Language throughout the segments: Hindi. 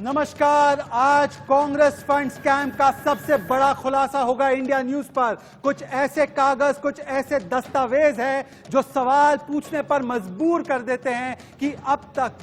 नमस्कार। आज कांग्रेस फंड स्कैम का सबसे बड़ा खुलासा होगा इंडिया न्यूज पर। कुछ ऐसे कागज, कुछ ऐसे दस्तावेज हैं जो सवाल पूछने पर मजबूर कर देते हैं कि अब तक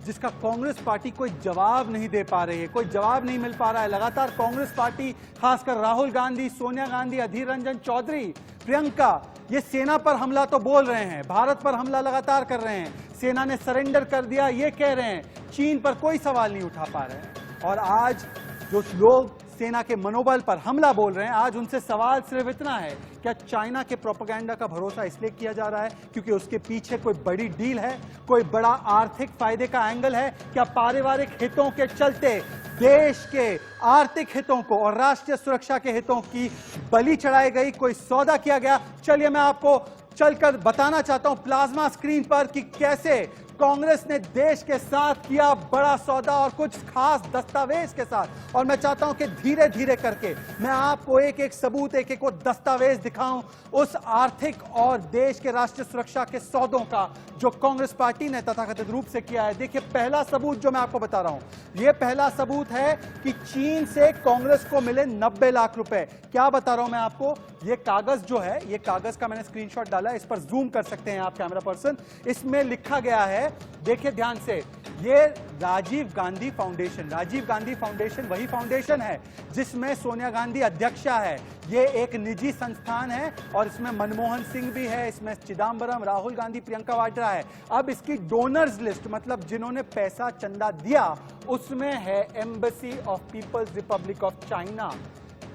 जिसका कांग्रेस पार्टी कोई जवाब नहीं दे पा रही है, कोई जवाब नहीं मिल पा रहा है। लगातार कांग्रेस पार्टी, खासकर राहुल गांधी, सोनिया गांधी, अधीर रंजन चौधरी, प्रियंका, ये सेना पर हमला तो बोल रहे हैं, भारत पर हमला लगातार कर रहे हैं, सेना ने सरेंडर कर दिया ये कह रहे हैं, चीन पर कोई सवाल नहीं उठा पा रहे हैं। और आज जो लोग सेना के मनोबल पर हमला बोल रहे हैं, आज उनसे सवाल सिर्फ इतना है, क्या चाइना के प्रोपेगेंडा का भरोसा इसलिए किया जा रहा है क्योंकि उसके पीछे कोई बड़ी डील है, कोई बड़ा आर्थिक फायदे का एंगल है? क्या पारिवारिक हितों के चलते देश के आर्थिक हितों को और राष्ट्रीय सुरक्षा के हितों की बलि चढ़ाई गई, कोई सौदा किया गया? चलिए मैं आपको चलकर बताना चाहता हूं प्लाज्मा स्क्रीन पर कि कैसे कांग्रेस ने देश के साथ किया बड़ा सौदा और कुछ खास दस्तावेज के साथ। और मैं चाहता हूं कि धीरे धीरे करके मैं आपको एक एक सबूत, एक एक वो दस्तावेज दिखाऊं उस आर्थिक और देश के राष्ट्रीय सुरक्षा के सौदों का जो कांग्रेस पार्टी ने तथाकथित रूप से किया है। देखिए, पहला सबूत जो मैं आपको बता रहा हूं, यह पहला सबूत है कि चीन से कांग्रेस को मिले 90 लाख रुपए। क्या बता रहा हूं मैं आपको, यह कागज जो है, यह कागज का मैंने स्क्रीनशॉट डाला है, इस पर जूम कर सकते हैं आप कैमरा पर्सन। इसमें लिखा गया है, देखिए ध्यान से, ये राजीव गांधी फाउंडेशन, राजीव गांधी फाउंडेशन वही फाउंडेशन है जिसमें सोनिया गांधी अध्यक्षा है। ये एक निजी संस्थान है और इसमें मनमोहन सिंह भी है, इसमें चिदम्बरम, राहुल गांधी, प्रियंका वाड्रा है। अब इसकी डोनर्स लिस्ट, मतलब जिन्होंने पैसा चंदा दिया, उसमें है embassy of people's republic of China.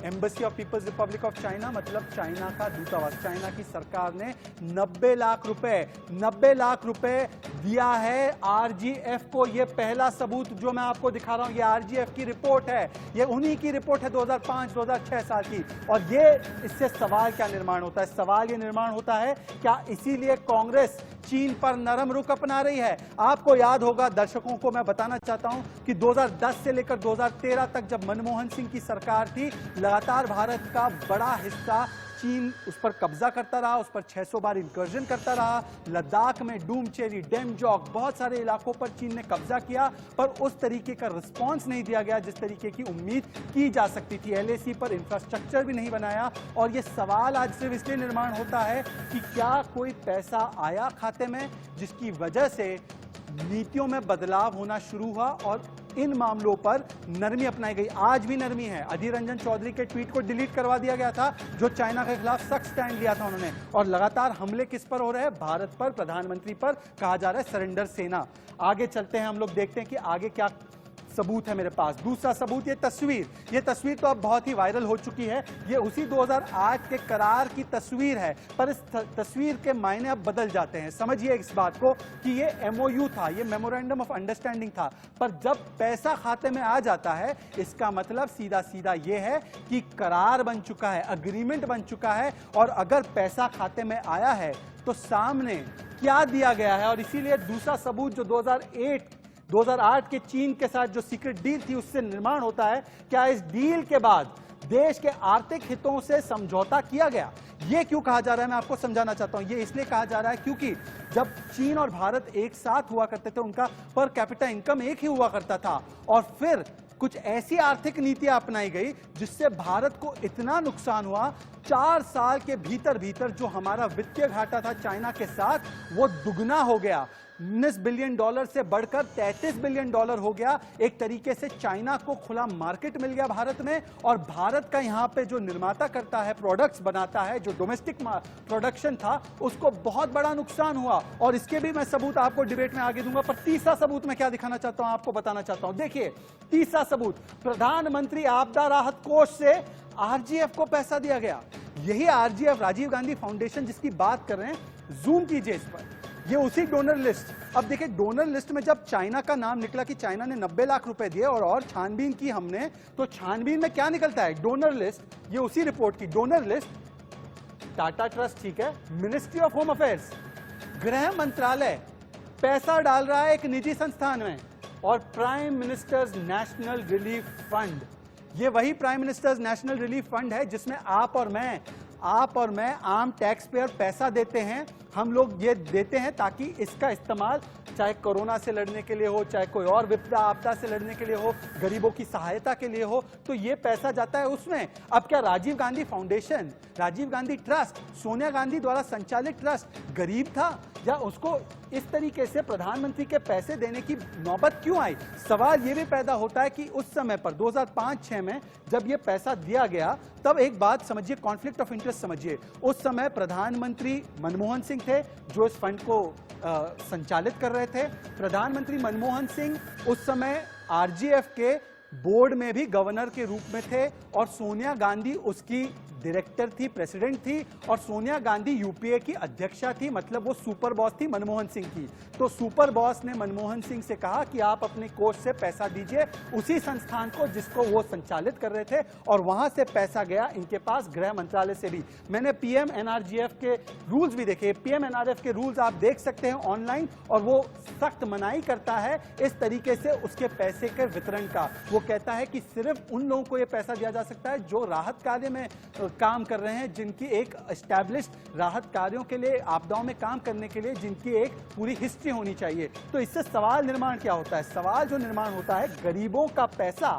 Embassy of people's republic of China मतलब चाइना का दूतावास। चाइना की सरकार ने 90 लाख रुपए दिया है आरजीएफ को। यह पहला सबूत जो मैं आपको दिखा रहा हूं, यह आरजीएफ की रिपोर्ट है, यह उन्हीं की रिपोर्ट है 2005-2006 साल की। और ये इससे सवाल क्या निर्माण होता है? सवाल ये निर्माण होता है, क्या इसीलिए कांग्रेस चीन पर नरम रुख अपना रही है? आपको याद होगा, दर्शकों को मैं बताना चाहता हूं कि 2010 से लेकर 2013 तक जब मनमोहन सिंह की सरकार थी, लगातार भारत का बड़ा हिस्सा चीन उस पर कब्जा करता रहा, उस पर 600 बार इंकर्जन करता रहा। लद्दाख में डूमचेरी, डेमजोंग, बहुत सारे इलाकों पर चीन ने कब्जा किया, पर उस तरीके का रिस्पांस नहीं दिया गया जिस तरीके की उम्मीद की जा सकती थी। एलएसी पर इंफ्रास्ट्रक्चर भी नहीं बनाया। और यह सवाल आज सिर्फ इसलिए निर्माण होता है कि क्या कोई पैसा आया खाते में जिसकी वजह से नीतियों में बदलाव होना शुरू हुआ और इन मामलों पर नरमी अपनाई गई। आज भी नरमी है। अधीर रंजन चौधरी के ट्वीट को डिलीट करवा दिया गया था जो चाइना के खिलाफ सख्त स्टैंड लिया था उन्होंने। और लगातार हमले किस पर हो रहे हैं? भारत पर, प्रधानमंत्री पर। कहा जा रहा है सरेंडर सेना। आगे चलते हैं, हम लोग देखते हैं कि आगे क्या सबूत है मेरे पास। दूसरा सबूत, ये तस्वीर तो अब बहुत ही वायरल हो चुकी है। ये उसी 2008 के करार की तस्वीर है, पर इस तस्वीर के मायने अब बदल जाते हैं। समझिए इस बात को कि ये एमओयू था, ये मेमोरेंडम ऑफ अंडरस्टैंडिंग था, पर जब पैसा खाते में आ जाता है, इसका मतलब सीधा सीधा ये है कि करार बन चुका है, अग्रीमेंट बन चुका है। और अगर पैसा खाते में आया है तो सामने क्या दिया गया है। और इसीलिए दूसरा सबूत जो 2008 के चीन के साथ जो सीक्रेट डील थी उससे निर्माण होता है, क्या इस डील के बाद देश के आर्थिक हितों से समझौता किया गया? यह क्यों कहा जा रहा है, मैं आपको समझाना चाहता हूं। यह इसलिए कहा जा रहा है क्योंकि जब चीन और भारत एक साथ हुआ करते थे, उनका पर कैपिटा इनकम एक ही हुआ करता था, और फिर कुछ ऐसी आर्थिक नीतियां अपनाई गई जिससे भारत को इतना नुकसान हुआ, 4 साल के भीतर भीतर जो हमारा वित्तीय घाटा था चाइना के साथ, वो दुगना हो गया। $19 बिलियन से बढ़कर $33 बिलियन हो गया। एक तरीके से चाइना को खुला मार्केट मिल गया भारत में, और भारत का यहां पे जो निर्माता करता है, प्रोडक्ट्स बनाता है, जो डोमेस्टिक प्रोडक्शन था, उसको बहुत बड़ा नुकसान हुआ। और इसके भी मैं सबूत आपको डिबेट में आगे दूंगा। पर तीसरा सबूत मैं क्या दिखाना चाहता हूं, आपको बताना चाहता हूं। देखिए, तीसरा सबूत, प्रधानमंत्री आपदा राहत कोष से आरजीएफ को पैसा दिया गया। यही आरजीएफ, राजीव गांधी फाउंडेशन जिसकी बात कर रहे हैं, जूम कीजिए इस पर, ये उसी डोनर लिस्ट। अब देखिए, डोनर लिस्ट में जब चाइना का नाम निकला कि चाइना ने 90 लाख रुपए दिए और छानबीन की हमने, तो छानबीन में क्या निकलता है? Donor list. ये उसी रिपोर्ट की डोनर लिस्ट। टाटा ट्रस्ट, ठीक है, मिनिस्ट्री ऑफ होम अफेयर्स, गृह मंत्रालय पैसा डाल रहा है एक निजी संस्थान में, और prime ministers national relief fund, ये वही prime ministers national relief fund है जिसमें आप और मैं आम टैक्स पेयर पैसा देते हैं हम लोग ये देते हैं ताकि इसका इस्तेमाल चाहे कोरोना से लड़ने के लिए हो, चाहे कोई और विपदा आपदा से लड़ने के लिए हो, गरीबों की सहायता के लिए हो, तो ये पैसा जाता है उसमें। अब क्या राजीव गांधी फाउंडेशन, राजीव गांधी ट्रस्ट, सोनिया गांधी द्वारा संचालित ट्रस्ट गरीब था, या उसको इस तरीके से प्रधानमंत्री के पैसे देने की नौबत क्यों आई? सवाल ये भी पैदा होता है कि उस समय पर 2005-6 में जब ये पैसा दिया गया, तब एक बात समझिए, कॉन्फ्लिक्ट ऑफ इंटरेस्ट समझिए। उस समय प्रधानमंत्री मनमोहन सिंह थे जो इस फंड को संचालित कर रहे थे। प्रधानमंत्री मनमोहन सिंह उस समय आरजीएफ के बोर्ड में भी गवर्नर के रूप में थे, और सोनिया गांधी उसकी डायरेक्टर थी, प्रेसिडेंट थी, और सोनिया गांधी यूपीए की अध्यक्षा थी, मतलब वो सुपर बॉस थी मनमोहन सिंह की। तो सुपर बॉस ने मनमोहन सिंह से कहा कि आप अपने कोष से पैसा दीजिए उसी संस्थान को जिसको वो संचालित कर रहे थे, और वहां से पैसा गया इनके पास गृह मंत्रालय से भी। मैंने पीएमएनआरजीएफ के रूल्स भी देखे, पीएमएनआरएफ के रूल्स आप देख सकते हैं ऑनलाइन, और वो सख्त मनाही करता है इस तरीके से उसके पैसे के वितरण का। वो कहता है कि सिर्फ उन लोगों को ये पैसा दिया जा सकता है जो राहत कार्य में काम कर रहे हैं, जिनकी एक एस्टैब्लिश्ड राहत कार्यों के लिए, आपदाओं में काम करने के लिए जिनकी एक पूरी हिस्ट्री होनी चाहिए। तो इससे सवाल निर्माण क्या होता है? सवाल जो निर्माण होता है, गरीबों का पैसा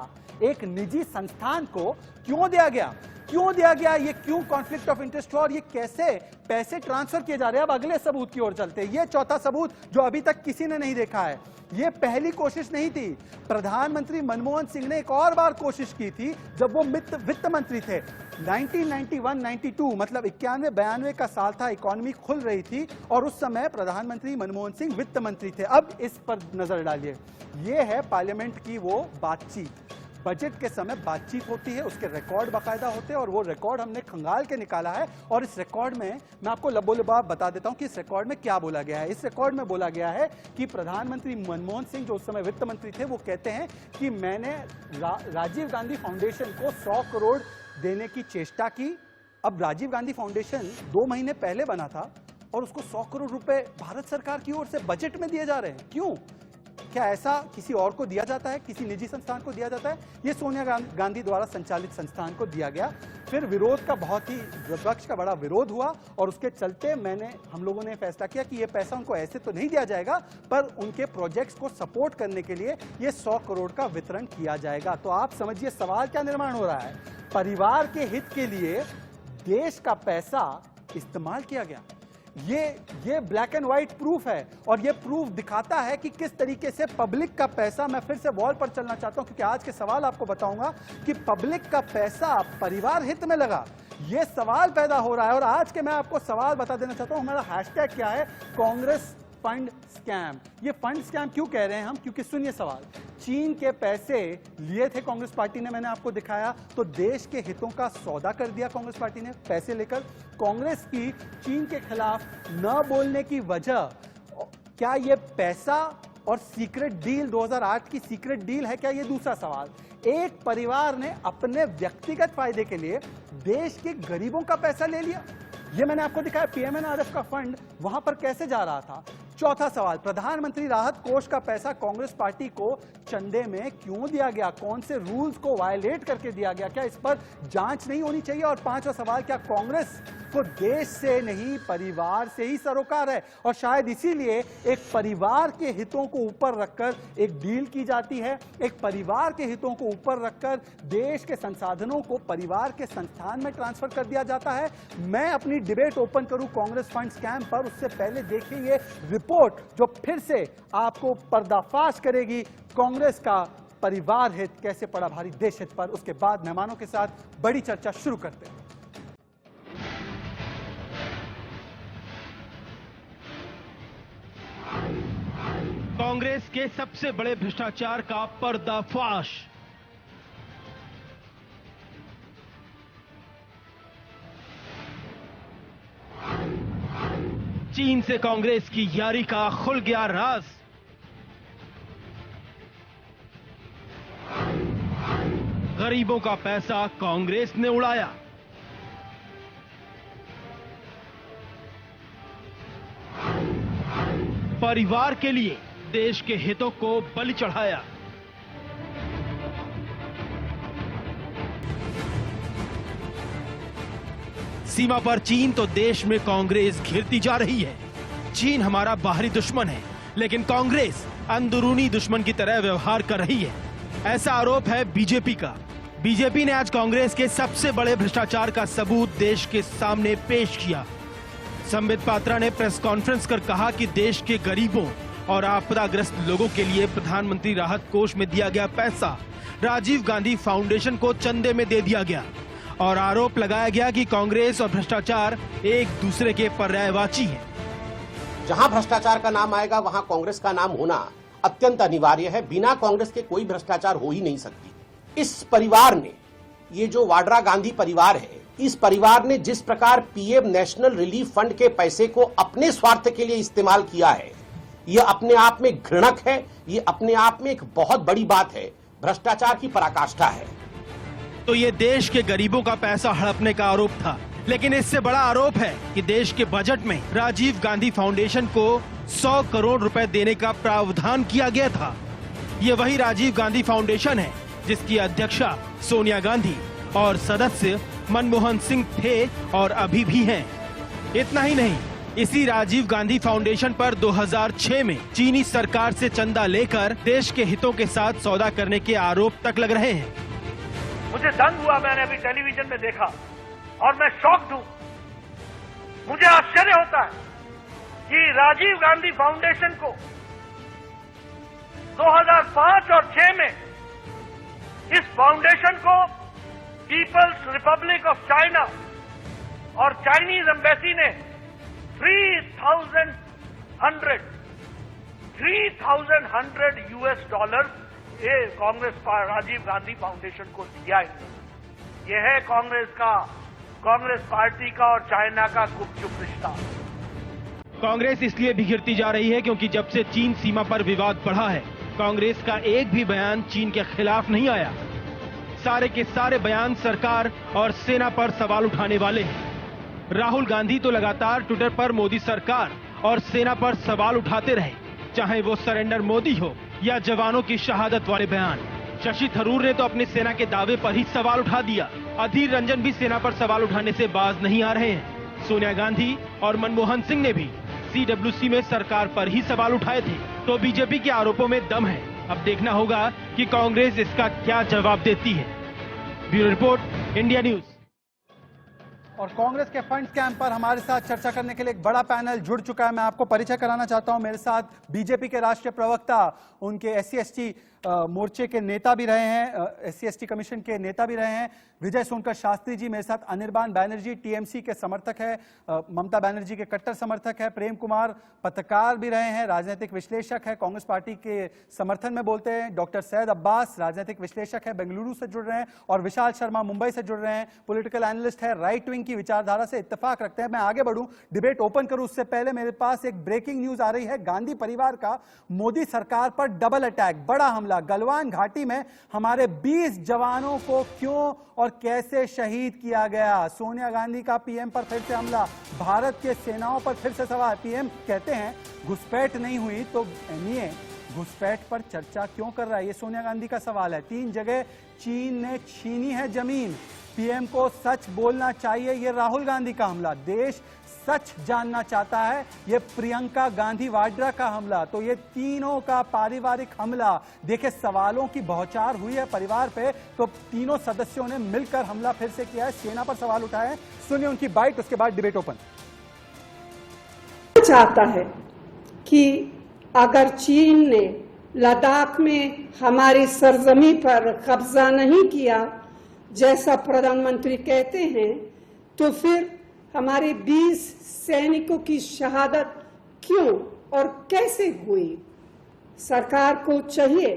एक निजी संस्थान को क्यों दिया गया? क्यों दिया गया? ये क्यों कॉन्फ्लिक्ट ऑफ इंटरेस्ट हुआ, और ये कैसे पैसे ट्रांसफर किए जा रहे हैं? अब अगले सबूत की ओर चलते हैं। ये चौथा सबूत जो अभी तक किसी ने नहीं देखा है। ये पहली कोशिश नहीं थी। प्रधानमंत्री मनमोहन सिंह ने एक और बार कोशिश की थी जब वो वित्त मंत्री थे। 1991-92 मतलब 91-92 का साल था, इकोनॉमी खुल रही थी, और उस समय प्रधानमंत्री मनमोहन सिंह वित्त मंत्री थे। अब इस पर नजर डालिए। ये है पार्लियामेंट की वो बातचीत। बजट के समय बातचीत होती है, उसके रिकॉर्ड बाकायदा होते हैं, और वो रिकॉर्ड हमने खंगाल के निकाला है। और इस रिकॉर्ड में मैं आपको लबोलबाब बता देता हूं कि इस रिकॉर्ड में क्या बोला गया है। इस रिकॉर्ड में बोला गया है कि प्रधानमंत्री मनमोहन सिंह जो उस समय वित्त मंत्री थे, वो कहते हैं कि मैंने राजीव गांधी फाउंडेशन को 100 करोड़ देने की चेष्टा की। अब राजीव गांधी फाउंडेशन 2 महीने पहले बना था, और उसको 100 करोड़ रुपए भारत सरकार की ओर से बजट में दिए जा रहे हैं। क्यों? क्या ऐसा किसी और को दिया जाता है? किसी निजी संस्थान को दिया जाता है? ये सोनिया गांधी द्वारा संचालित संस्थान को दिया गया। फिर विरोध का बहुत ही, विपक्ष का बड़ा विरोध हुआ, और उसके चलते हम लोगों ने फैसला किया कि ये पैसा उनको ऐसे तो नहीं दिया जाएगा, पर उनके प्रोजेक्ट्स को सपोर्ट करने के लिए ये 100 करोड़ का वितरण किया जाएगा। तो आप समझिए सवाल क्या निर्माण हो रहा है। परिवार के हित के लिए देश का पैसा इस्तेमाल किया गया। ये ब्लैक एंड व्हाइट प्रूफ है, और ये प्रूफ दिखाता है कि किस तरीके से पब्लिक का पैसा, मैं फिर से वॉल पर चलना चाहता हूं क्योंकि आज के सवाल आपको बताऊंगा कि पब्लिक का पैसा परिवार हित में लगा। ये सवाल पैदा हो रहा है, और आज के मैं आपको सवाल बता देना चाहता हूं। हमारा हैशटैग क्या है? Congress fund scam. ये फंड स्कैम क्यों कह रहे हैं हम? क्योंकि सुनिए सवाल, चीन के पैसे लिए थे कांग्रेस पार्टी ने, मैंने आपको दिखाया, तो देश के हितों का सौदा कर दिया कांग्रेस पार्टी ने पैसे लेकर। कांग्रेस की चीन के खिलाफ न बोलने की वजह क्या ये पैसा और सीक्रेट डील 2008 की सीक्रेट डील है क्या? ये दूसरा सवाल। एक परिवार ने अपने व्यक्तिगत फायदे के लिए देश के गरीबों का पैसा ले लिया। ये मैंने आपको दिखाया पीएमएनआरएफ का फंड वहां पर कैसे जा रहा था। चौथा सवाल, प्रधानमंत्री राहत कोष का पैसा कांग्रेस पार्टी को चंदे में क्यों दिया गया? कौन से रूल्स को वायलेट करके दिया गया? क्या इस पर जांच नहीं होनी चाहिए? और पांचवा सवाल, क्या कांग्रेस को देश से नहीं परिवार से ही सरोकार है, और शायद इसीलिए एक परिवार के हितों को ऊपर रखकर एक डील की जाती है, एक परिवार के हितों को ऊपर रखकर देश के संसाधनों को परिवार के संस्थान में ट्रांसफर कर दिया जाता है। मैं अपनी डिबेट ओपन करूं कांग्रेस फंड स्कैम पर, उससे पहले देखिए ये रिपोर्ट जो फिर से आपको पर्दाफाश करेगी कांग्रेस का परिवार हित कैसे पड़ा भारी देश हित पर। उसके बाद मेहमानों के साथ बड़ी चर्चा शुरू करते हैं। कांग्रेस के सबसे बड़े भ्रष्टाचार का पर्दाफाश। चीन से कांग्रेस की यारी का खुल गया राज। गरीबों का पैसा कांग्रेस ने उड़ाया। परिवार के लिए देश के हितों को बलि चढ़ाया। सीमा पर चीन तो देश में कांग्रेस घिरती जा रही है। चीन हमारा बाहरी दुश्मन है, लेकिन कांग्रेस अंदरूनी दुश्मन की तरह व्यवहार कर रही है। ऐसा आरोप है बीजेपी का। बीजेपी ने आज कांग्रेस के सबसे बड़े भ्रष्टाचार का सबूत देश के सामने पेश किया। संबित पात्रा ने प्रेस कॉन्फ्रेंस कर कहा कि देश के गरीबों और आपदाग्रस्त लोगों के लिए प्रधानमंत्री राहत कोष में दिया गया पैसा राजीव गांधी फाउंडेशन को चंदे में दे दिया गया और आरोप लगाया गया कि कांग्रेस और भ्रष्टाचार एक दूसरे के पर्यायवाची हैं। जहां भ्रष्टाचार का नाम आएगा वहां कांग्रेस का नाम होना अत्यंत अनिवार्य है। बिना कांग्रेस के कोई भ्रष्टाचार हो ही नहीं सकती। इस परिवार ने, ये जो वाड्रा गांधी परिवार है, इस परिवार ने जिस प्रकार पीएम नेशनल रिलीफ फंड के पैसे को अपने स्वार्थ के लिए इस्तेमाल किया है, यह अपने आप में घृणक है। यह अपने आप में एक बहुत बड़ी बात है, भ्रष्टाचार की पराकाष्ठा है। तो ये देश के गरीबों का पैसा हड़पने का आरोप था, लेकिन इससे बड़ा आरोप है कि देश के बजट में राजीव गांधी फाउंडेशन को 100 करोड़ रुपए देने का प्रावधान किया गया था। ये वही राजीव गांधी फाउंडेशन है जिसकी अध्यक्षा सोनिया गांधी और सदस्य मनमोहन सिंह थे और अभी भी हैं। इतना ही नहीं, इसी राजीव गांधी फाउंडेशन पर 2006 में चीनी सरकार से चंदा लेकर देश के हितों के साथ सौदा करने के आरोप तक लग रहे हैं। मुझे दंग हुआ, मैंने अभी टेलीविजन में देखा और मैं शॉक्ड हूं। मुझे आश्चर्य होता है कि राजीव गांधी फाउंडेशन को 2005 और 6 में इस फाउंडेशन को पीपल्स रिपब्लिक ऑफ चाइना और चाइनीज एम्बेसी ने 3,100 US डॉलर ये कांग्रेस राजीव गांधी फाउंडेशन को दिया है। यह है कांग्रेस पार्टी का और चाइना का गुपचुप रिश्ता। कांग्रेस इसलिए बिखरती जा रही है क्योंकि जब से चीन सीमा पर विवाद बढ़ा है, कांग्रेस का एक भी बयान चीन के खिलाफ नहीं आया। सारे के सारे बयान सरकार और सेना पर सवाल उठाने वाले हैं। राहुल गांधी तो लगातार ट्विटर पर मोदी सरकार और सेना पर सवाल उठाते रहे, चाहे वो सरेंडर मोदी हो या जवानों की शहादत वाले बयान। शशि थरूर ने तो अपनी सेना के दावे पर ही सवाल उठा दिया। अधीर रंजन भी सेना पर सवाल उठाने से बाज नहीं आ रहे हैं। सोनिया गांधी और मनमोहन सिंह ने भी CWC में सरकार पर ही सवाल उठाए थे। तो बीजेपी के आरोपों में दम है। अब देखना होगा कि कांग्रेस इसका क्या जवाब देती है। Bureau report, India news. और कांग्रेस के फंड स्कैम पर हमारे साथ चर्चा करने के लिए एक बड़ा पैनल जुड़ चुका है। मैं आपको परिचय कराना चाहता हूं। मेरे साथ बीजेपी के राष्ट्रीय प्रवक्ता, उनके SC/ST मोर्चे के नेता भी रहे हैं, SC/ST कमीशन के नेता भी रहे हैं, विजय सोनकर शास्त्री जी। मेरे साथ अनिर्बान बैनर्जी TMC के समर्थक है, ममता बनर्जी के कट्टर समर्थक है। प्रेम कुमार पत्रकार भी रहे हैं, राजनीतिक विश्लेषक है, कांग्रेस पार्टी के समर्थन में बोलते हैं। डॉक्टर सैयद अब्बास राजनीतिक विश्लेषक है, बेंगलुरु से जुड़ रहे हैं। और विशाल शर्मा मुंबई से जुड़ रहे हैं, पॉलिटिकल एनालिस्ट है, राइट विंग की विचारधारा से इत्तेफाक रखते हैं। मैं आगे बढ़ूं, डिबेट ओपन करूं उससे पहले मेरे पास एक ब्रेकिंग न्यूज आ रही है। गांधी परिवार का मोदी सरकार पर डबल अटैक, बड़ा हमला। गलवान घाटी में हमारे 20 जवानों को क्यों और कैसे शहीद किया गया। सोनिया गांधी का पीएम पर फिर से हमला, भारत के सेनाओं पर फिर से सवाल। पीएम कहते हैं घुसपैठ नहीं हुई तो MA घुसपैठ पर चर्चा क्यों कर रहा है, ये सोनिया गांधी का सवाल है। 3 जगह चीन ने छीनी है जमीन, पीएम को सच बोलना चाहिए, ये राहुल गांधी का हमला। देश सच जानना चाहता है, ये प्रियंका गांधी वाड्रा का हमला। तो ये तीनों का पारिवारिक हमला। देखिए, सवालों की बौछार हुई है परिवार पे, तो तीनों सदस्यों ने मिलकर हमला फिर से किया है, सेना पर सवाल उठाए हैं। सुनिए उनकी बाइट, उसके बाद डिबेट ओपन। चाहता है कि अगर चीन ने लद्दाख में हमारी सरजमी पर कब्जा नहीं किया जैसा प्रधानमंत्री कहते हैं, तो फिर हमारे 20 सैनिकों की शहादत क्यों और कैसे हुई। सरकार को चाहिए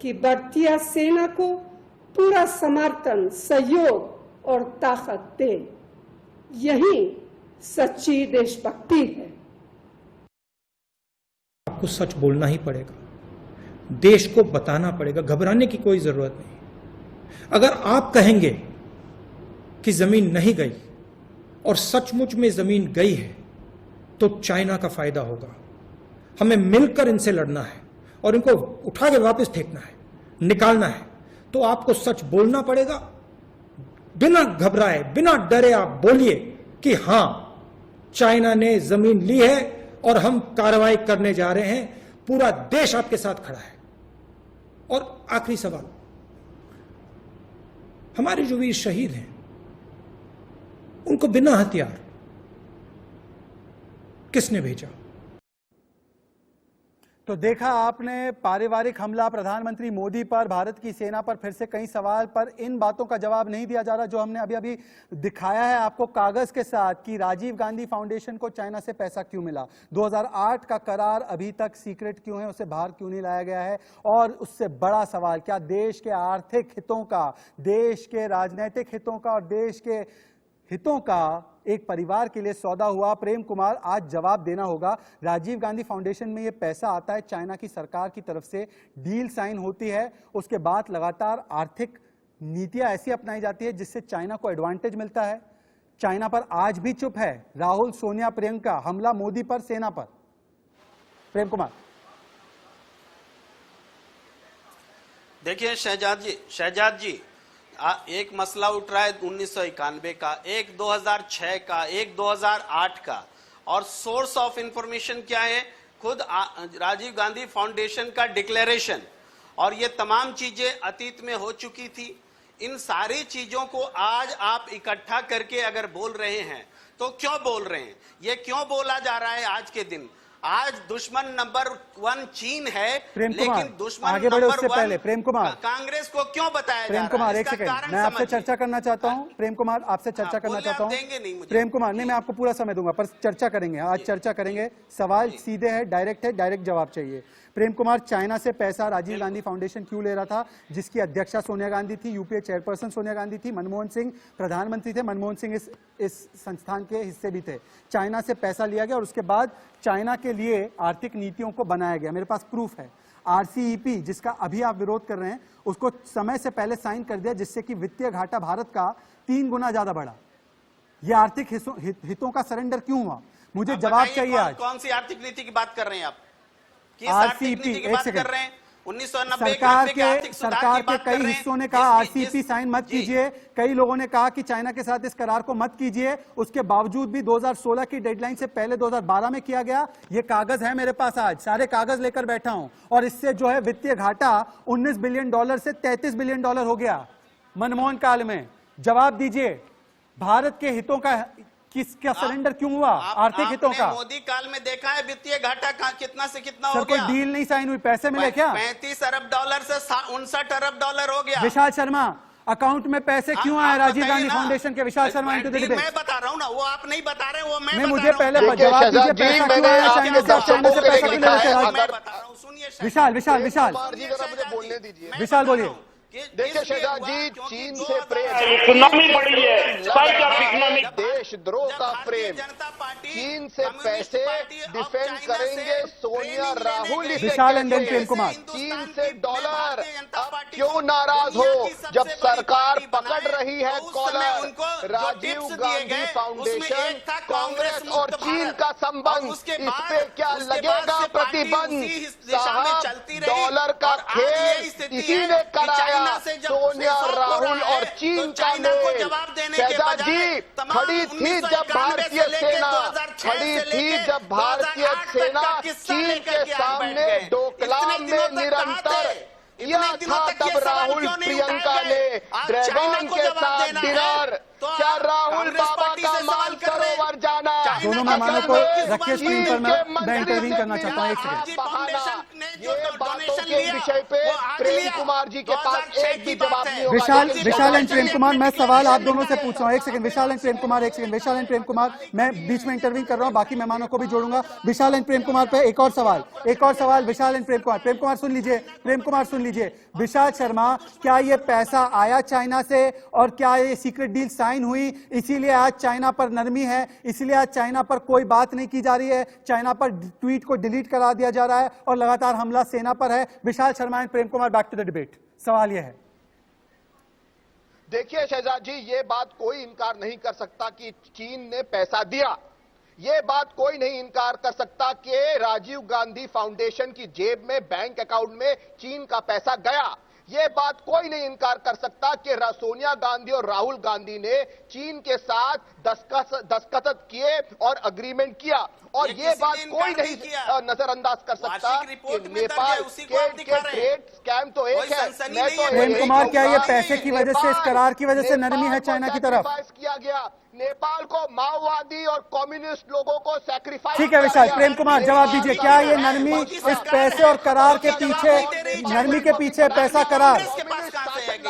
कि बढ़ती सेना को पूरा समर्थन, सहयोग और ताकत दे। यही सच्ची देशभक्ति है। आपको सच बोलना ही पड़ेगा, देश को बताना पड़ेगा, घबराने की कोई जरूरत नहीं। अगर आप कहेंगे कि जमीन नहीं गई और सचमुच में जमीन गई है तो चाइना का फायदा होगा। हमें मिलकर इनसे लड़ना है और इनको उठा के वापस फेंकना है, निकालना है। तो आपको सच बोलना पड़ेगा, बिना घबराए, बिना डरे आप बोलिए कि हां, चाइना ने जमीन ली है और हम कार्रवाई करने जा रहे हैं। पूरा देश आपके साथ खड़ा है। और आखिरी सवाल, हमारे जो वीर शहीद हैं उनको बिना हथियार किसने भेजा? तो देखा आपने पारिवारिक हमला प्रधानमंत्री मोदी पर, भारत की सेना पर, फिर से कई सवाल पर इन बातों का जवाब नहीं दिया जा रहा जो हमने अभी अभी दिखाया है आपको कागज के साथ कि राजीव गांधी फाउंडेशन को चाइना से पैसा क्यों मिला, 2008 का करार अभी तक सीक्रेट क्यों है, उसे बाहर क्यों नहीं लाया गया है। और उससे बड़ा सवाल, क्या देश के आर्थिक हितों का, देश के राजनीतिक हितों का और देश के हितों का एक परिवार के लिए सौदा हुआ? प्रेम कुमार, आज जवाब देना होगा। राजीव गांधी फाउंडेशन में यह पैसा आता है चाइना की सरकार की तरफ से, डील साइन होती है, उसके बाद लगातार आर्थिक नीतियां ऐसी अपनाई जाती है जिससे चाइना को एडवांटेज मिलता है। चाइना पर आज भी चुप है। राहुल, सोनिया, प्रियंका, हमला मोदी पर, सेना पर। प्रेम कुमार, देखिए शहजाद जी, एक मसला उठ रहा है 1991 का, एक 2006 का, एक 2008 का, और सोर्स ऑफ इंफॉर्मेशन क्या है? खुद राजीव गांधी फाउंडेशन का डिक्लेरेशन। और ये तमाम चीजें अतीत में हो चुकी थी। इन सारी चीजों को आज आप इकट्ठा करके अगर बोल रहे हैं तो क्यों बोल रहे हैं? ये क्यों बोला जा रहा है आज के दिन? आज दुश्मन नंबर 1 चीन है, लेकिन दुश्मन आगे बढ़े उससे नंबर 1 पहले प्रेम कुमार, कांग्रेस को क्यों बताया जा रहा है? प्रेम कुमार, एक इसका सेकंड, कारण मैं आपसे समझिए। चर्चा करना चाहता हूं। प्रेम कुमार, आपसे चर्चा करना चाहता हूं। देंगे नहीं मुझे। प्रेम कुमार, नहीं, मैं आपको पूरा समय दूंगा, पर चर्चा करेंगे, आज चर्चा करेंगे। सवाल सीधे है, डायरेक्ट जवाब चाहिए। प्रेम कुमार, चाइना से पैसा राजीव गांधी फाउंडेशन क्यों ले रहा था, जिसकी अध्यक्षा सोनिया गांधी थी, यूपीए चेयरपर्सन सोनिया गांधी थी, मनमोहन सिंह प्रधानमंत्री थे, मनमोहन सिंह इस संस्थान के हिस्से भी थे। चाइना से पैसा लिया गया और उसके बाद चाइना के लिए आर्थिक नीतियों को बनाया गया। मेरे पास प्रूफ है। आरसीईपी, जिसका अभी आप विरोध कर रहे हैं, उसको समय से पहले साइन कर दिया, जिससे कि वित्तीय घाटा भारत का 3 गुना ज्यादा बढ़ा। यह आर्थिक हितों का सरेंडर क्यों हुआ? मुझे जवाब चाहिए आज। कौन सी आर्थिक नीति की बात कर रहे हैं आप? आरसीईपी, एक सेकंड, सरकार के कई हिस्सों ने कहा आरसीईपी साइन मत कीजिए, कई लोगों ने कहा कि चाइना के साथ इस करार को मत कीजिए। उसके बावजूद भी 2016 की डेडलाइन से पहले 2012 में किया गया। ये कागज है मेरे पास, आज सारे कागज लेकर बैठा हूं। और इससे जो है वित्तीय घाटा 19 बिलियन डॉलर से 33 बिलियन डॉलर हो गया मनमोहन काल में। जवाब दीजिए, भारत के हितों का किसका सरेंडर क्यों हुआ? आर्थिक हितों का। मोदी काल में देखा है वित्तीय घाटा कितना से कितना सर, हो गया? कोई डील नहीं साइन हुई, पैसे मिले क्या? 35 अरब डॉलर से 59 अरब डॉलर हो गया। विशाल शर्मा, अकाउंट में पैसे क्यों आए राजीव गांधी फाउंडेशन के? Vishal Sharma, into the debate. मैं बता रहा हूं ना, वो आप नहीं बता रहे, वो मैं नहीं, बता मुझे रहा पहले हूं। जवाब दीजिए, पैसा क्यों आया चाइना से? चाइना से पैसा क्यों ले रहे थे? मैं बता रहा हूं, सुनिए विशाल, बोलने दीजिए। विशाल बोलिए। देखिए शहजाद जी, चीन से प्रेम, सुनामी पड़ी है, स्पाइक ऑफ इकोनॉमिक देशद्रोह का प्रेम, चीन से पैसे डिफेंड करेंगे सोनिया राहुल। विशाल एंड देन प्रेम कुमार। चीन से डॉलर, अब क्यों नाराज हो जब सरकार पकड़ रही है कॉलर? राजीव गांधी फाउंडेशन, कांग्रेस और चीन का संबंध, इस पे क्या लगेगा प्रतिबंध? साहब, डॉलर का खेल इसी ने कराया। सोनिया राहुल और चीन का मेल। शहजाद जी, खड़ी थी जब भारतीय सेना, चीन के सामने डोकलाम में निरंतर किया था। तब राहुल प्रियंका ने ड्रैगन के साथ डिनर। क्या राहुल बाबा का मानसरोवर जाना? दोनों मेहमानों को रखिए स्क्रीन पर, मैं इंटरव्यू करना चाहता हूं। एक सेकंड, ये बातों के विषय पे प्रेम कुमार जी के पास एक भी जवाब नहीं होगा। विशाल एंड प्रेम कुमार, मैं सवाल आप दोनों से पूछ रहा हूं। एक second, Vishal and Prem Kumar, एक second, Vishal and Prem Kumar, मैं बीच में इंटरव्यू कर रहा हूं, बाकी मेहमानों को भी जोड़ूंगा। विशाल एंड प्रेम कुमार पे एक और सवाल, विशाल एंड प्रेम कुमार। प्रेम कुमार सुन लीजिए, प्रेम कुमार सुन लीजिए। विशाल शर्मा, क्या ये पैसा आया चाइना से और क्या ये सीक्रेट डील साइन हुई, इसीलिए आज चाइना पर नरमी है, इसीलिए आज चाइना पर कोई बात नहीं की जा रही है, चाइना पर ट्वीट को डिलीट करा दिया जा रहा है और लगातार हमला सेना पर है? Vishal Sharma and Prem Kumar, back to the debate. सवाल यह है। देखिए शहजाद जी, ये बात कोई इनकार नहीं कर सकता कि चीन ने पैसा दिया। ये बात कोई नहीं इनकार कर सकता कि राजीव गांधी फाउंडेशन की जेब में, बैंक अकाउंट में चीन का पैसा गया। ये बात कोई नहीं इनकार कर सकता कि सोनिया गांधी और राहुल गांधी ने चीन के साथ दस्तखत किए और अग्रीमेंट किया, और ये बात कोई नहीं नजरअंदाज कर सकता कि नेपाल के ट्रेड स्कैम तो एक है। मैं तो प्रेम कुमार, क्या ये पैसे की वजह से, इस करार की वजह से नरमी है चाइना की तरफ? किया गया नेपाल को, माओवादी और कम्युनिस्ट लोगों को सैक्रिफाइस। ठीक है विशाल, प्रेम कुमार जवाब दीजिए, क्या ये नरमी इस पैसे और करार के पीछे, नरमी के पीछे पैसा करार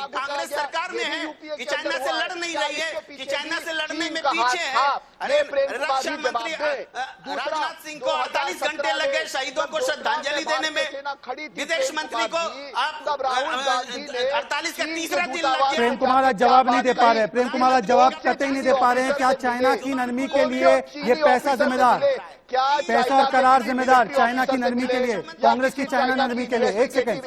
कांग्रेस सरकार में है कि चाइना से लड़ नहीं रही है, कि चाइना से लड़ने में पीछे है? अरे रक्षा मंत्री राजनाथ सिंह को 48 घंटे लगे शहीदों को श्रद्धांजलि देने में, विदेश मंत्री को आप 48 का तीसरा दिन लग गया। प्रेम कुमार आज जवाब नहीं दे पा रहे, प्रेम कुमार आज जवाब कतई नहीं दे पा रहे हैं। क्या चाइना की नरमी के लिए ये पैसा जिम्मेदार, पैसा और करार जिम्मेदार चाइना की नरमी के लिए, कांग्रेस की चाइना नरमी के लिए? एक सेकंड,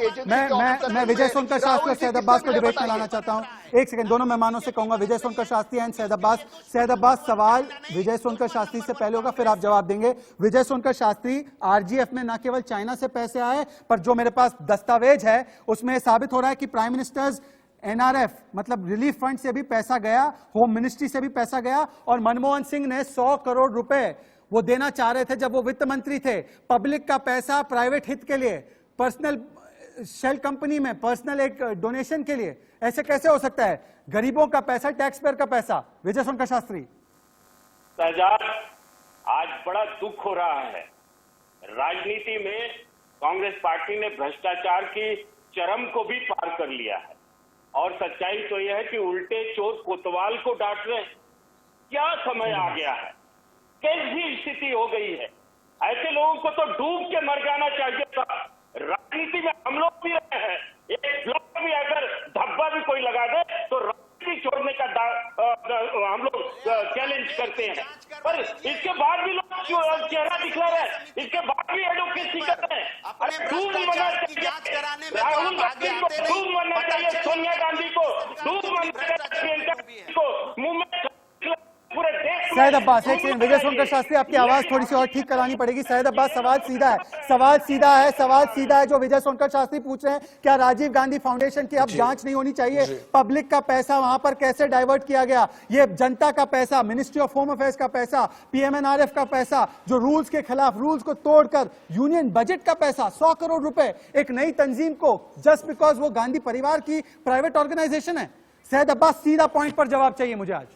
मैं विजय सोनकर शास्त्री और सैयद अब्बास को डिबेट में लाना चाहता हूं। एक सेकंड, दोनों मेहमानों से कहूंगा, विजय सोनकर शास्त्री एंड सैयद अब्बास। सैयद अब्बास, सवाल विजय सोनकर शास्त्री से पहले होगा, फिर आप जवाब देंगे। विजय सोनकर शास्त्री, आरजीएफ में न केवल चाइना से पैसे आए, पर जो मेरे पास दस्तावेज है उसमें साबित हो रहा है कि प्राइम मिनिस्टर्स एनआरएफ मतलब रिलीफ फंड से भी पैसा गया, होम मिनिस्ट्री से भी पैसा गया, और मनमोहन सिंह ने 100 करोड़ रुपए वो देना चाह रहे थे जब वो वित्त मंत्री थे। पब्लिक का पैसा प्राइवेट हित के लिए, पर्सनल शेल कंपनी में पर्सनल एक डोनेशन के लिए, ऐसे कैसे हो सकता है? गरीबों का पैसा, टैक्स पेयर का पैसा। विजय सोनकर शास्त्री। शहजाद, आज बड़ा दुख हो रहा है, राजनीति में कांग्रेस पार्टी ने भ्रष्टाचार की चरम को भी पार कर लिया है, और सच्चाई तो यह है कि उल्टे चोर कोतवाल को डांट रहे हैं। क्या समय आ गया है, कैसी स्थिति हो गई है? ऐसे लोगों को तो डूब के मर जाना चाहिए था। राजनीति में हम लोग भी रहे हैं, एक ब्लॉक भी अगर धब्बा भी कोई लगा दे तो राजनीति छोड़ने का हम लोग चैलेंज करते हैं, पर इसके बाद भी लोग चेहरा दिखला रहे हैं, इसके बाद भी एडवोकेसी कर रहे हैं। अरे डूब मरना चाहिए राहुल गांधी को, डूब मरना चाहिए सोनिया गांधी को, डूब मरना चाहिए प्रियंका गांधी को, मुंह में पूरे देश। सैयद अब्बास, एक सेकंड, विजय सोनकर शास्त्री आपकी आवाज थोड़ी सी और ठीक करानी पड़ेगी। सैयद अब्बास, सवाल सीधा है, सवाल सीधा है जो विजय सोनकर शास्त्री पूछ रहे हैं। क्या राजीव गांधी फाउंडेशन की अब जांच नहीं होनी चाहिए? पब्लिक का पैसा वहां पर कैसे डाइवर्ट किया गया? ये जनता का पैसा, मिनिस्ट्री ऑफ होम अफेयर्स का पैसा, पीएमएनआरएफ का पैसा, जो रूल्स के खिलाफ, रूल्स को तोड़कर यूनियन बजट का पैसा, 100 करोड़ रुपए एक नई तंजीम को, जस्ट बिकॉज वो गांधी परिवार की प्राइवेट ऑर्गेनाइजेशन है। सैयद अब्बास, सीधा पॉइंट पर जवाब चाहिए मुझे आज।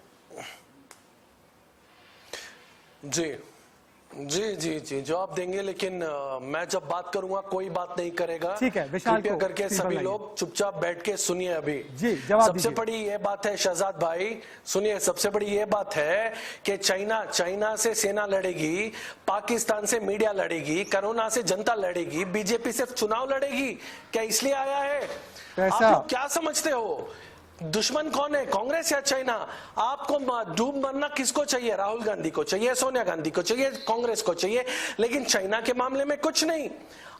जी जी जी जी जवाब देंगे, लेकिन मैं जब बात करूंगा कोई बात नहीं करेगा। ठीक है, विशाल कृपया करके सभी लोग चुपचाप बैठ के सुनिए। अभी जी जवाब सबसे बड़ी ये बात है शहजाद भाई, सुनिए, सबसे बड़ी ये बात है कि चाइना से सेना लड़ेगी, पाकिस्तान से मीडिया लड़ेगी, कोरोना से जनता लड़ेगी, बीजेपी से चुनाव लड़ेगी। क्या इसलिए आया है? आप लोग क्या समझते हो? दुश्मन कौन है, कांग्रेस या चाइना? आपको डूब मरना किसको चाहिए? राहुल गांधी को चाहिए, सोनिया गांधी को चाहिए, कांग्रेस को चाहिए, लेकिन चाइना के मामले में कुछ नहीं।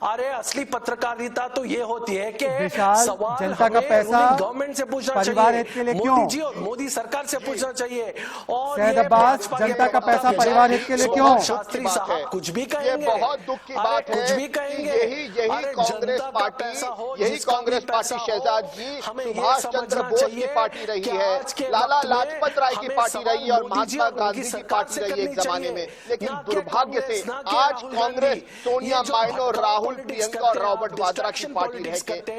अरे असली पत्रकारिता तो ये होती है कि सवाल जनता का पैसा गवर्नमेंट से पूछना चाहिए, मोदी जी और मोदी सरकार से पूछना चाहिए। और जनता का पैसा परिवार हित के लिए क्यों? शास्त्री साहब कुछ भी कहेंगे, बहुत दुख की बात है, कुछ भी कहेंगे। यही कांग्रेस पार्टी शहजाद जी सुभाष चंद्र बोस की पार्टी रही है, लाला लाजपत राय की पार्टी रही है, और महात्मा गांधी की पार्टी रही है एक जमाने में। लेकिन दुर्भाग्य से आज कांग्रेस सोनिया माइनो और राहुल, प्रियंका और रॉबर्ट वाड्रा की पार्टी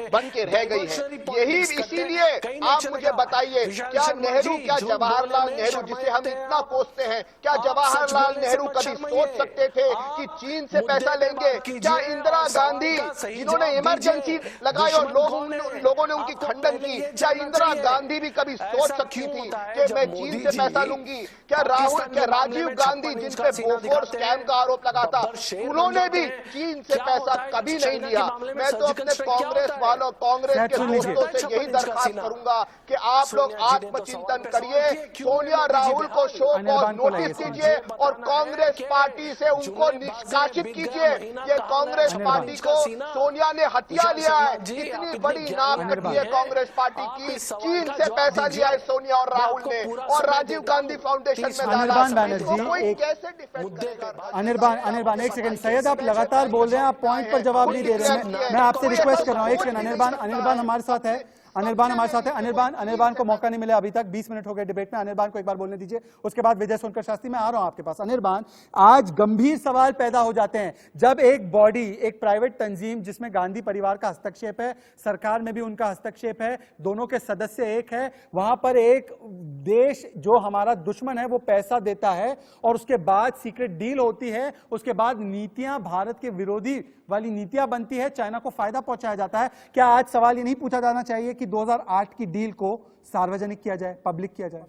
बन के रह गई है। यही इसीलिए आप मुझे बताइए, क्या नेहरू, क्या जवाहरलाल नेहरू, जिसे हम इतना कोसते हैं, क्या जवाहरलाल नेहरू कभी सोच सकते थे कि चीन से पैसा लेंगे? क्या इंदिरा गांधी, जिन्होंने इमरजेंसी लगाई और लोगों ने उनकी खंडन की, क्या इंदिरा गांधी भी कभी सोच सकती थी कि मैं चीन से पैसा लूंगी? क्या राजीव गांधी, जिन पे बोफोर स्कैम का आरोप लगा था, उन्होंने भी चीन से पैसा कभी नहीं लिया? मैं तो अपने कांग्रेस वालों, कांग्रेस के दोस्तों से यही दरखास्त करूंगा कि आप लोग आत्मचिंतन करिए, सोनिया राहुल को शो कॉज नोटिस कीजिए और कांग्रेस पार्टी से उनको निष्कासित कीजिए। ये कांग्रेस पार्टी को सोनिया ने हत्या लिया है, इतनी बड़ी नाक कटी है कांग्रेस पार्टी की चीन से पैसा लिया है सोनिया और राहुल ने और राजीव गांधी फाउंडेशन में डाला। अनिर्बान बैनर्जी, कोई कैसे डिफेंड करेगा? अनिर्बान एक सेकंड, सैयद आप लगातार बोल रहे हैं, आप पॉइंट पर जवाब नहीं दे रहे हैं। मैं आपसे रिक्वेस्ट कर रहा हूँ, एक सेकंड। अनिर्बान हमारे साथ है, अनिर्बान को मौका नहीं मिला अभी तक। 20 मिनट हो गए डिबेट में, अनिर्बान को एक बार बोलने दीजिए, उसके बाद विजय सोनकर शास्त्री। मैं आ रहा हूं आपके पास। अनिर्बान, आज गंभीर सवाल पैदा हो जाते हैं जब एक बॉडी, एक प्राइवेट तंजीम जिसमें गांधी परिवार का हस्तक्षेप है, सरकार में भी उनका हस्तक्षेप है, दोनों के सदस्य एक है, वहां पर एक देश जो हमारा दुश्मन है वो पैसा देता है और उसके बाद सीक्रेट डील होती है, उसके बाद नीतियां भारत के विरोधी वाली नीतियां बनती है, चाइना को फायदा पहुंचाया जाता है। क्या आज सवाल ये नहीं पूछा जाना चाहिए कि 2008 की डील को सार्वजनिक किया जाए, पब्लिक किया जाए?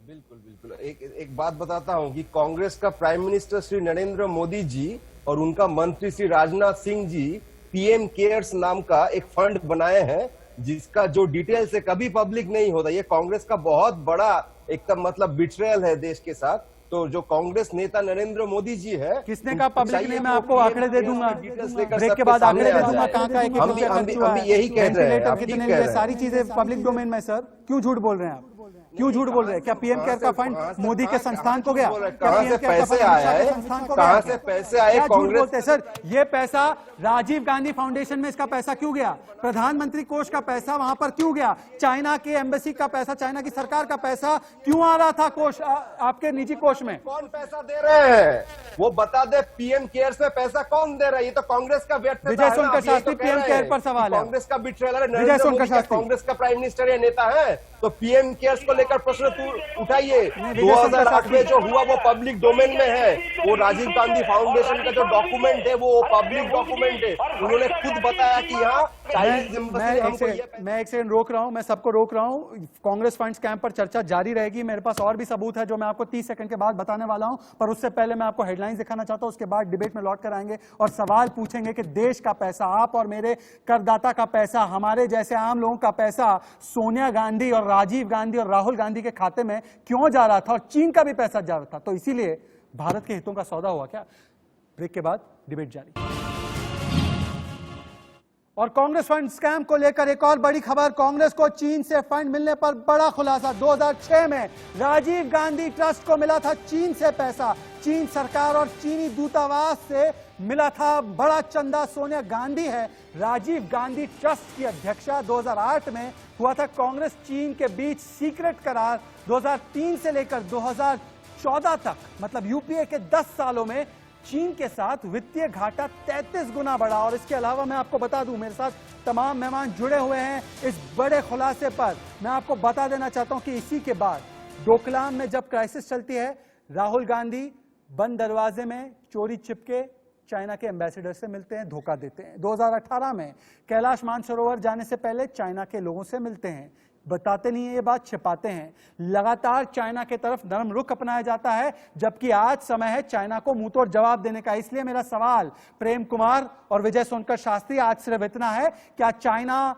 बिल्कुल। एक बात बताता हूं कि कांग्रेस का प्राइम मिनिस्टर श्री नरेंद्र मोदी जी और उनका मंत्री श्री राजनाथ सिंह जी पीएम केयर्स नाम का एक फंड बनाए हैं, जिसका जो डिटेल से कभी पब्लिक नहीं होता। ये कांग्रेस का बहुत बड़ा एक मतलब बिट्रेयल है देश के साथ। तो जो कांग्रेस नेता नरेंद्र मोदी जी है, किसने कहा पब्लिक ने? मैं आपको आंकड़े दे दूंगा, ब्रेक के बाद आंकड़े दे दूंगा कहां का एक हम यही कह रहे हैं, कितने लिए, सारी चीजें पब्लिक डोमेन में। सर क्यों झूठ बोल रहे हैं आप? क्यों झूठ बोल रहे हैं? क्या पीएम केयर का फंड मोदी के संस्थान को गया? कहां से पैसे आया है? कहां से पैसे आए? कांग्रेस बोलते हैं सर, ये पैसा राजीव गांधी फाउंडेशन में, इसका पैसा क्यों गया? प्रधानमंत्री कोष का पैसा वहां पर क्यों गया? चाइना के एम्बेसी का पैसा, चाइना की सरकार का पैसा क्यों आ रहा था कोष, आपके निजी कोष में? कौन पैसा दे रहे हैं वो बता दे। पीएम केयर्स में पैसा कौन दे रहा है? ये तो कांग्रेस का व्यक्ति। विजय सोनकर शास्त्री, पीएम केयर पर सवाल है। कांग्रेस का बिट्रेलर है। विजय सोनकर शास्त्री कांग्रेस का प्राइम मिनिस्टर या नेता है, तो पीएम केयर्स को लेकर प्रश्न उठाइए। 2008 में जो हुआ वो पब्लिक डोमेन में है। वो राजीव गांधी फाउंडेशन का जो डॉक्यूमेंट है वो पब्लिक डॉक्यूमेंट है। उन्होंने खुद बताया कि यहाँ मैं एक सेकंड रोक रहा हूं, मैं सबको रोक रहा हूं। कांग्रेस फंड्स कैंप पर चर्चा जारी रहेगी। मेरे पास और भी सबूत है जो मैं आपको 30 सेकंड के बाद बताने वाला हूं, पर उससे पहले मैं आपको हेडलाइंस दिखाना चाहता हूं। उसके बाद डिबेट में लौट कर आएंगे और सवाल पूछेंगे कि देश का पैसा, आप और मेरे करदाता का पैसा, हमारे जैसे आम लोगों का पैसा सोनिया गांधी और राजीव गांधी और राहुल गांधी के खाते में क्यों जा रहा था और चीन का भी पैसा जा रहा था। तो इसीलिए भारत के हितों का सौदा हुआ क्या? ब्रेक के बाद डिबेट जारी। और कांग्रेस फंड स्कैम को लेकर एक और बड़ी खबर। कांग्रेस को चीन से फंड मिलने पर बड़ा खुलासा। 2006 में राजीव गांधी ट्रस्ट को मिला था चीन से पैसा। चीन सरकार और चीनी दूतावास से मिला था बड़ा चंदा। सोनिया गांधी है राजीव गांधी ट्रस्ट की अध्यक्षा। 2008 में हुआ था कांग्रेस चीन के बीच सीक्रेट करार। 2003 से लेकर 2014 तक, मतलब यूपीए के 10 सालों में चीन के साथ वित्तीय घाटा 33 गुना बढ़ा। और इसके अलावा मैं आपको बता दूं, मेरे साथ तमाम मेहमान जुड़े हुए हैं इस बड़े खुलासे पर। मैं आपको बता देना चाहता हूं कि इसी के बाद डोकलाम में जब क्राइसिस चलती है, राहुल गांधी बंद दरवाजे में चोरी छिपके चाइना के एम्बेसडर से मिलते हैं, धोखा देते हैं। 2018 में कैलाश मानसरोवर जाने से पहले चाइना के लोगों से मिलते हैं, बताते नहीं है ये बात, छिपाते हैं। लगातार चाइना की तरफ नरम रुख अपनाया जाता है, जबकि आज समय है चाइना को मुंह तोड़ जवाब देने का। इसलिए मेरा सवाल प्रेम कुमार और विजय सोनकर शास्त्री, आज सिर्फ इतना है, क्या चाइना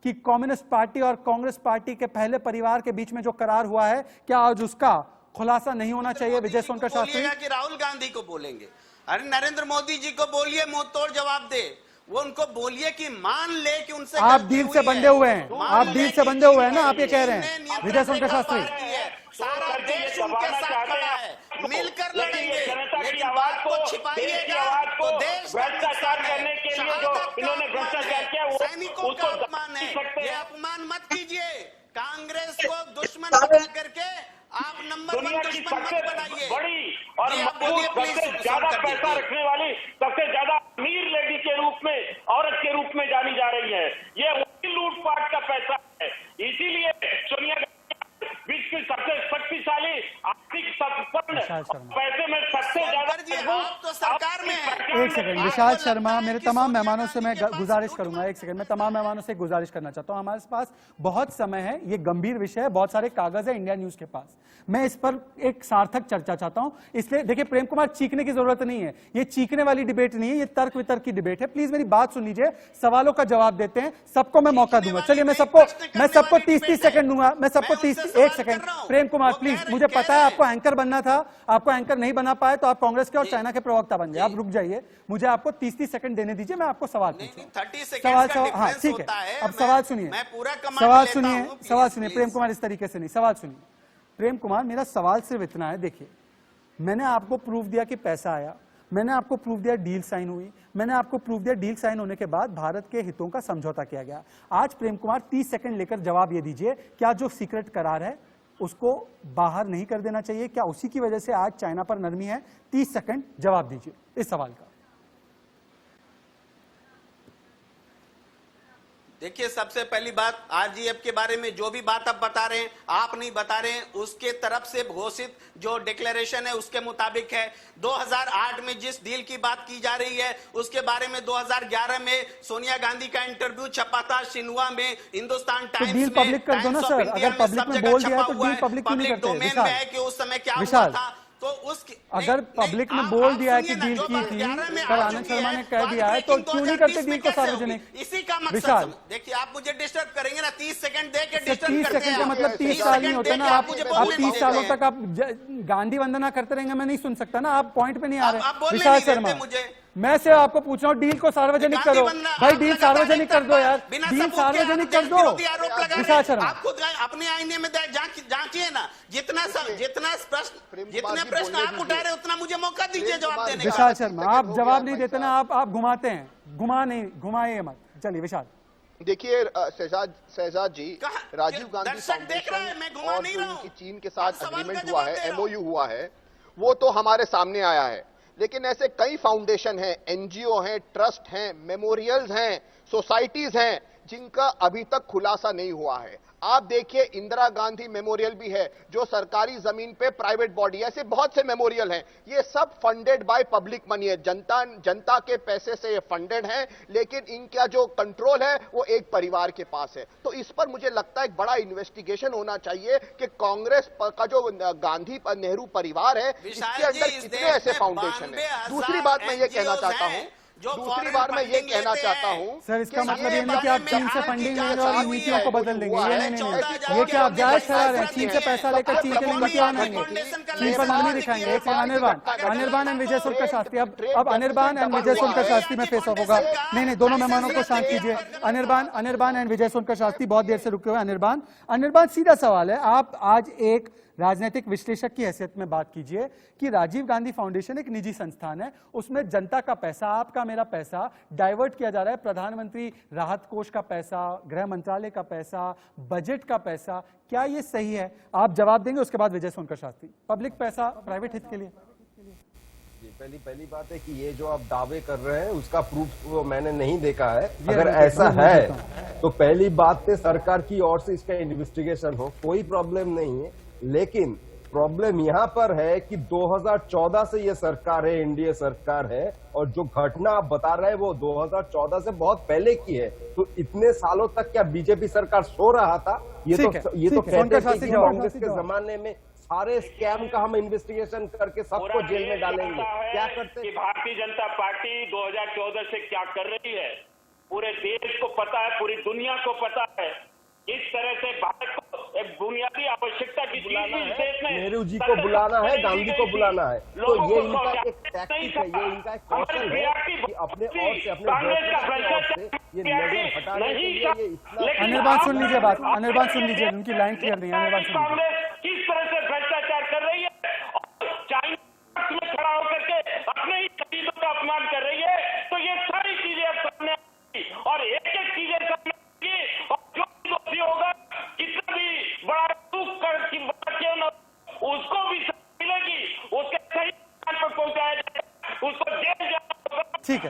की कम्युनिस्ट पार्टी और कांग्रेस पार्टी के पहले परिवार के बीच में जो करार हुआ है, क्या आज उसका खुलासा नहीं होना चाहिए? विजय सोनकर शास्त्री कि राहुल गांधी को बोलेंगे, अरे नरेंद्र मोदी जी को बोलिए मुंह तोड़ जवाब दे। वो उनको बोलिए कि मान ले कि उनसे आप डील से बंधे हुए हैं, आप डील से बंधे हुए हैं ना, आप ये कह रहे हैं। विजय सोनकर शास्त्री, सारा देश उनके साथ खड़ा है, मिलकर लड़ेंगे, लेकिन बात को छिपाइएगा तो देश भ्रष्टाचार करने के लिए जो इन्होंने भ्रष्टाचार किया वो सैनिकों का अपमान है। ये अपमान मत कीजिए। कांग्रेस को दुश्मन बना करके आप नंबर 1 दुश्मन मत बनाइए। बड़ी और सबसे ज्यादा पैसा रखने वाली, सबसे ज्यादा अमीर लेडी के रूप में, औरत के रूप में जानी जा रही है। ये वही लूटपाट का पैसा है। इसीलिए सोनिया गांधी विश्व की सबसे शक्तिशाली आर्थिक संपन्न पैसे में सबसे ज्यादा तो सरकार में है। एक सेकंड विशाल शर्मा, मेरे तमाम मेहमानों से मैं गुजारिश करूंगा, एक सेकंड, मैं तमाम मेहमानों से गुजारिश करना चाहता हूं। हमारे पास बहुत समय है, ये गंभीर विषय है, बहुत सारे कागज है इंडिया न्यूज के पास। मैं इस पर एक सार्थक चर्चा चाहता हूं। इसलिए देखिए प्रेम कुमार, चीखने की जरूरत नहीं है, ये चीखने वाली डिबेट नहीं है, ये तर्क वितर्क की डिबेट है। प्लीज मेरी बात सुन लीजिए, सवालों का जवाब देते हैं, सबको मैं मौका दूंगा। चलिए मैं सबको 30 सेकंड दूंगा, मैं सबको 30। एक सेकंड प्रेम कुमार प्लीज, मुझे पता है आपको एंकर बनना था, आपको एंकर नहीं बना पाए तो आप कांग्रेस के और चाइना के प्रवक्ता बन जाए। आप रुक जाइए, मुझे आपको 30 सेकंड देने दीजिए, मैं आपको सवाल पूछूं। 30 सेकंड का हाँ ठीक होता है, है। अब सवाल सुनिए, मैं पूरा सवाल सुनिए, सवाल सुनिए प्रेम कुमार, इस तरीके से नहीं, सवाल सुनिए प्रेम कुमार। मेरा सवाल सिर्फ इतना है, देखिए मैंने आपको प्रूफ दिया कि पैसा आया, मैंने आपको प्रूफ दिया डील साइन हुई, मैंने आपको प्रूफ दिया डील साइन होने के बाद भारत के हितों का समझौता किया गया। आज प्रेम कुमार 30 सेकंड लेकर जवाब ये दीजिए, क्या जो सीक्रेट करार है उसको बाहर नहीं कर देना चाहिए? क्या उसी की वजह से आज चाइना पर नरमी है? 30 सेकंड जवाब दीजिए इस सवाल का। देखिए, सबसे पहली बात, आरजीएफ के बारे में जो भी बात आप बता रहे हैं, आप नहीं बता रहे हैं, उसके तरफ से घोषित जो डिक्लेरेशन है उसके मुताबिक है। 2008 में जिस डील की बात की जा रही है उसके बारे में 2011 में सोनिया गांधी का इंटरव्यू छपा था शिन्हुआ में, हिंदुस्तान टाइम्स में, पब्लिक कर दो ना सर, अगर पब्लिक में बोल दिया तो डील पब्लिक क्यों नहीं करते? डोमेन में है कि उस समय क्या हुआ था। तो उसकी अगर पब्लिक में बोल दिया है कि डील की थी, पर आनंद शर्मा ने कह दिया है, तो क्यों नहीं करते डील को सार्वजनिक? इसी का मकसद, देखिए आप मुझे डिस्टर्ब करेंगे ना, 30 सेकंड दे के डिस्टर्ब 30 सेकंड का मतलब 30 साल नहीं होता ना। आप 30 सालों तक आप गांधी वंदना करते रहेंगे, मैं नहीं सुन सकता ना। आप पॉइंट पे नहीं आ रहे। विशाल शर्मा, मैं से आपको पूछ रहा हूँ, डील को सार्वजनिक करो भाई, डील सार्वजनिक कर दो यार, डील सार्वजनिक कर दो। विशाल शर्मा, आप खुद अपने आईने में जांचिए ना, जितना प्रश्न, जितने प्रश्न आप उठा रहे उतना मुझे मौका दीजिए जवाब देने का। विशाल शर्मा, आप जवाब नहीं देते ना, आप घुमाते हैं, घुमाइए मत। चलिए विशाल। देखिए शहजाद जी, राजीव गांधी देख रहे हैं, मैं घुमा नहीं रहा हूं। चीन के साथ एग्रीमेंट हुआ है, एमओयू हुआ है, वो तो हमारे सामने आया है, लेकिन ऐसे कई फाउंडेशन हैं, एनजीओ हैं, ट्रस्ट हैं, मेमोरियल्स हैं, सोसाइटीज हैं जिनका अभी तक खुलासा नहीं हुआ है। आप देखिए, इंदिरा गांधी मेमोरियल भी है जो सरकारी जमीन पे प्राइवेट बॉडी, ऐसे बहुत से मेमोरियल हैं। ये सब फंडेड बाय पब्लिक मनी है, जनता के पैसे से ये फंडेड है, लेकिन इनका जो कंट्रोल है वो एक परिवार के पास है। तो इस पर मुझे लगता है एक बड़ा इन्वेस्टिगेशन होना चाहिए कि कांग्रेस का जो गांधी नेहरू परिवार है इसके अंदर कितने ऐसे फाउंडेशन है। दूसरी बात मैं ये कहना चाहता हूं, सर, इसका मतलब ये नहीं कि आप चीन से फंडिंग ले रहे और नीतियों को बदल देंगे। नहीं, ये क्या आप जायज ठहरा रहे हैं? चीन से पैसा लेकर चीन के लिए नीतियां बनाएंगे, चीन पर नरमी दिखाएंगे। एक अनिर्बान एंड विजय सुल्का शास्त्री, अब अनिर्बान एंड विजय सुल्का शास्त्री में फेस ऑफ होगा। नहीं, दोनों मेहमानों को शांत कीजिए। अनिर्बान एंड विजय सुल्का शास्त्री बहुत देर से रुके हुए। अनिर्बान, सीधा सवाल है, आप आज एक राजनीतिक विश्लेषक की हैसियत में बात कीजिए कि राजीव गांधी फाउंडेशन एक निजी संस्थान है, उसमें जनता का पैसा, आपका मेरा पैसा डाइवर्ट किया जा रहा है, प्रधानमंत्री राहत कोष का पैसा, गृह मंत्रालय का पैसा, बजट का पैसा, क्या ये सही है? आप जवाब देंगे, उसके बाद विजय सोनकर शास्त्री। पब्लिक पैसा प्राइवेट हित के लिए। पहली बात है कि ये जो आप दावे कर रहे हैं उसका प्रूफ वो मैंने नहीं देखा है। अगर ऐसा है तो पहली बात है सरकार की ओर से इसका इन्वेस्टिगेशन हो, कोई प्रॉब्लम नहीं है। लेकिन प्रॉब्लम यहां पर है कि 2014 से ये सरकार है, एनडीए सरकार है, और जो घटना आप बता रहे हैं वो 2014 से बहुत पहले की है। तो इतने सालों तक क्या बीजेपी सरकार सो रहा था? ये तो कहते हैं कि कांग्रेस के जमाने में सारे स्कैम का हम इन्वेस्टिगेशन करके सबको जेल में डालेंगे। क्या करते हैं? भारतीय जनता पार्टी 2014 से क्या कर रही है पूरे देश को पता है, पूरी दुनिया को पता है। इस तरह से भारत को एक बुनियादी आवश्यकता की चीज इस देश में नेहरू जी को बुलाना है, गांधी को बुलाना है, तो ये इनका एक टैक्टिक है, ये इनका एक कौशल है कि अपने और से अपने ये नजर हटाने के लिए ये इतना। अनिर्बान सुन लीजिए बात, अनिर्बान सुन लीजिए, उनकी लाइन क्लियर नहीं है। अनिर्बान सुन लीजिए। कांग्रेस किस तरह से भ्रष्टाचार कर रही है और चाइना में खड़ा होकर के अपने ही शहीदों का अपमान कर रही है, तो ये सारी चीजें अब सामने आएंगी और एक एक चीजें सामने आएंगी और जो दोषी होगा, कितना भी बड़ा दुख कर क्यों न, उसको भी मिलेगी, उसके सही स्थान पर पहुंचाया जाएगा, उसको जेल जाना। ठीक है,